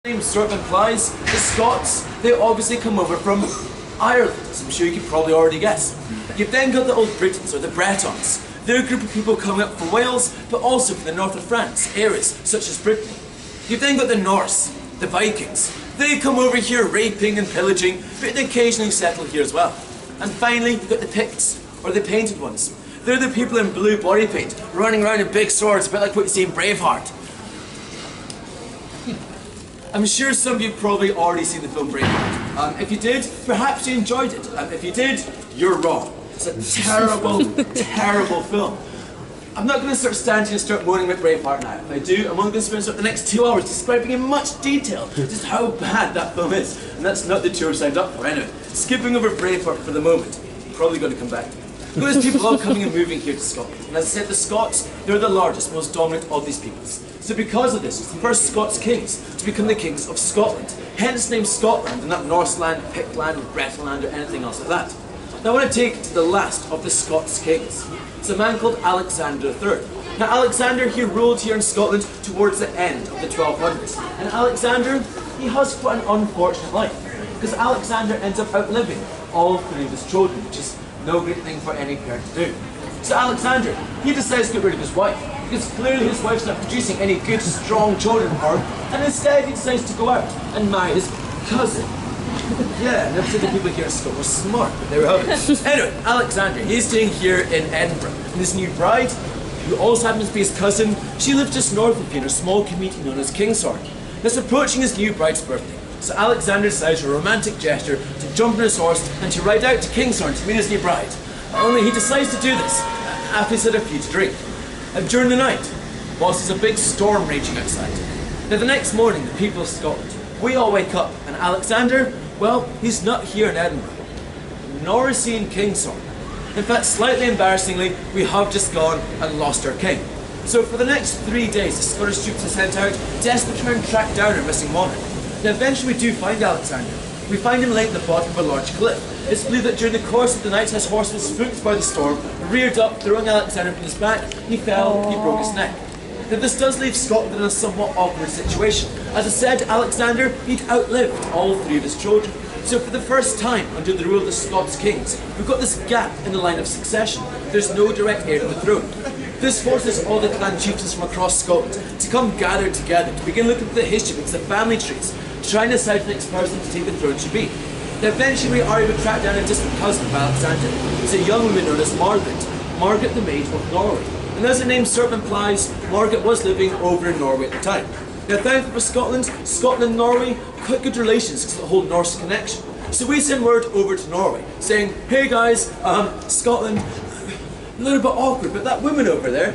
Name sort of implies the Scots, they obviously come over from Ireland, as I'm sure you can probably already guess. You've then got the Old Britons, or the Bretons. They're a group of people coming up from Wales, but also from the north of France, areas such as Brittany. You've then got the Norse, the Vikings. They come over here raping and pillaging, but they occasionally settle here as well. And finally, you've got the Picts, or the painted ones. They're the people in blue body paint, running around in big swords, a bit like what you see in Braveheart. I'm sure some of you have probably already seen the film Braveheart. If you did, perhaps you enjoyed it. If you did, you're wrong. It's a terrible, terrible film. I'm not going to start standing and start moaning about Braveheart now. If I do, I'm only going to spend the next 2 hours describing in much detail just how bad that film is. And that's not the tour signed up for. Anyway, skipping over Braveheart for the moment. Probably going to come back. There's people all coming and moving here to Scotland. And as I said, the Scots, they're the largest, most dominant of these peoples. So because of this, it's the first Scots kings to become the kings of Scotland. Hence the name Scotland, and not Norseland, Pictland, or Bretonland, or anything else like that. Now I want to take you to the last of the Scots kings. It's a man called Alexander III. Now Alexander, he ruled here in Scotland towards the end of the 1200s. And Alexander, he has quite an unfortunate life. Because Alexander ends up outliving all three of his children, which is no great thing for any parent to do. So Alexander, he decides to get rid of his wife, because clearly his wife's not producing any good, strong children for him, and instead he decides to go out and marry his cousin. Yeah, never said the people here in Scotland were smart, but there we have it. Anyway, Alexander, he's staying here in Edinburgh, and his new bride, who also happens to be his cousin, she lives just north of here in a small community known as Kingsthorne. It's approaching his new bride's birthday. So Alexander decides a romantic gesture to jump on his horse and to ride out to Kingsthorne to meet his new bride. Only he decides to do this after he's had a few to drink. And during the night, whilst there's a big storm raging outside. Now the next morning, the people of Scotland, we all wake up, and Alexander, well, he's not here in Edinburgh, nor is he in Kingsthorne. In fact, slightly embarrassingly, we have just gone and lost our king. So for the next 3 days, the Scottish troops are sent out, desperate to try and track down our missing monarch. Now eventually we do find Alexander. We find him laying at the bottom of a large cliff. It's believed that during the course of the night his horse was spooked by the storm, reared up, throwing Alexander from his back, he fell, he broke his neck. Now this does leave Scotland in a somewhat awkward situation. As I said, Alexander, he'd outlived all three of his children. So for the first time under the rule of the Scots kings, we've got this gap in the line of succession. There's no direct heir to the throne. This forces all the clan chieftains from across Scotland to come gather together, to begin looking at the history books, the family trees, to try and decide the next person to take the throne should be. Now eventually we are able to track down a distant cousin of Alexander. It's a young woman known as Margaret the Maid of Norway. And as the name sort of implies, Margaret was living over in Norway at the time. Now thankfully for Scotland, Scotland and Norway, quite good relations because of the whole Norse connection. So we send word over to Norway, saying, hey guys, Scotland, a little bit awkward, but that woman over there,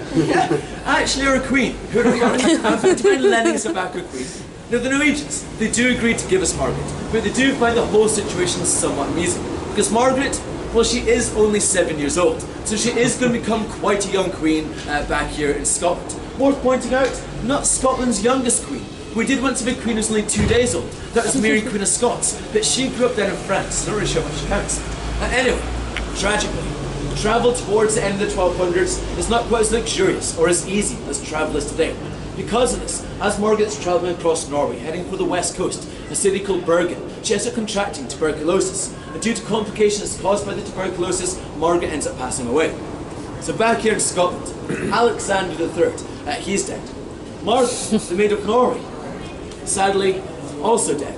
actually our queen, who are lending us back our queen. Now the Norwegians, they do agree to give us Margaret, but they do find the whole situation somewhat amusing. Because Margaret, well, she is only 7 years old, so she is going to become quite a young queen back here in Scotland. Worth pointing out, not Scotland's youngest queen. We did once have a queen who was only 2 days old. That was Mary, Queen of Scots, but she grew up down in France, so not really sure how much counts. Anyway, tragically, travel towards the end of the 1200s is not quite as luxurious or as easy as travel is today. Because of this, as Margaret's travelling across Norway, heading for the west coast, a city called Bergen, she ends up contracting tuberculosis. And due to complications caused by the tuberculosis, Margaret ends up passing away. So back here in Scotland, Alexander III, he's dead. Margaret, the Maid of Norway, sadly, also dead.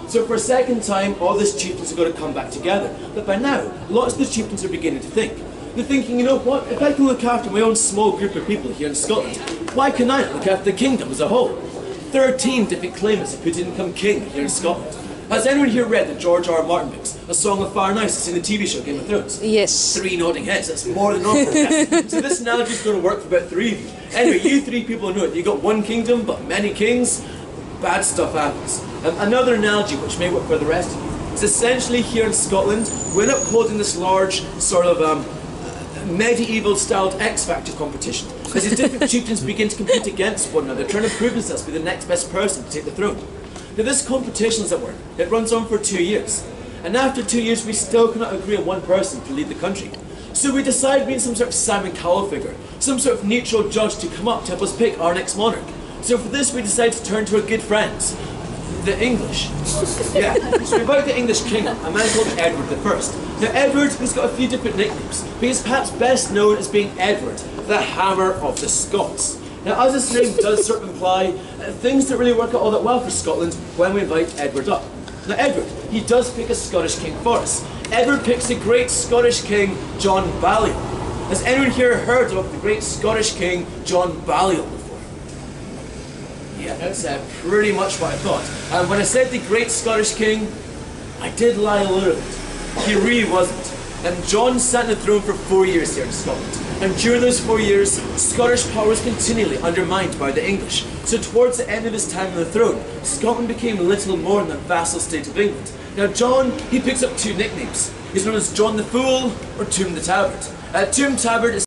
So for a second time, all these chieftains are going to come back together. But by now, lots of the chieftains are beginning to think. They're thinking, you know what, if I can look after my own small group of people here in Scotland, why can I not look after the kingdom as a whole? 13 different claimants who didn't become king here in Scotland. Has anyone here read the George R. Martin books, A Song of Fire and Ice, that's in the TV show Game of Thrones? Yes. 3 nodding heads, that's more than normal. So this analogy is going to work for about 3 of you. Anyway, you 3 people know it. You got one kingdom, but many kings, bad stuff happens. Another analogy which may work for the rest of you is essentially here in Scotland, we end up holding this large sort of medieval styled X Factor competition as these different chieftains begin to compete against one another, trying to prove themselves to be the next best person to take the throne. Now this competition, as it were, it runs on for 2 years, and after 2 years we still cannot agree on one person to lead the country. So we decide we need some sort of Simon Cowell figure, some sort of neutral judge to come up to help us pick our next monarch. So for this we decide to turn to our good friends, the English. Yeah, so we invite the English king, a man called Edward I. Now Edward has got a few different nicknames, but he's perhaps best known as being Edward, the Hammer of the Scots. Now as his name does sort of imply, things don't really work out all that well for Scotland when we invite Edward up. Now Edward, he does pick a Scottish king for us. Edward picks the great Scottish king, John Balliol. Has anyone here heard of the great Scottish king, John Balliol before? Yeah, that's pretty much what I thought. And when I said the great Scottish king, I did lie a little bit. He really wasn't. And John sat on the throne for 4 years here in Scotland. And during those 4 years, Scottish power was continually undermined by the English. So towards the end of his time on the throne, Scotland became little more than a vassal state of England. Now John, he picks up two nicknames. He's known as John the Fool or Tomb the Tabard. Tomb Tabard is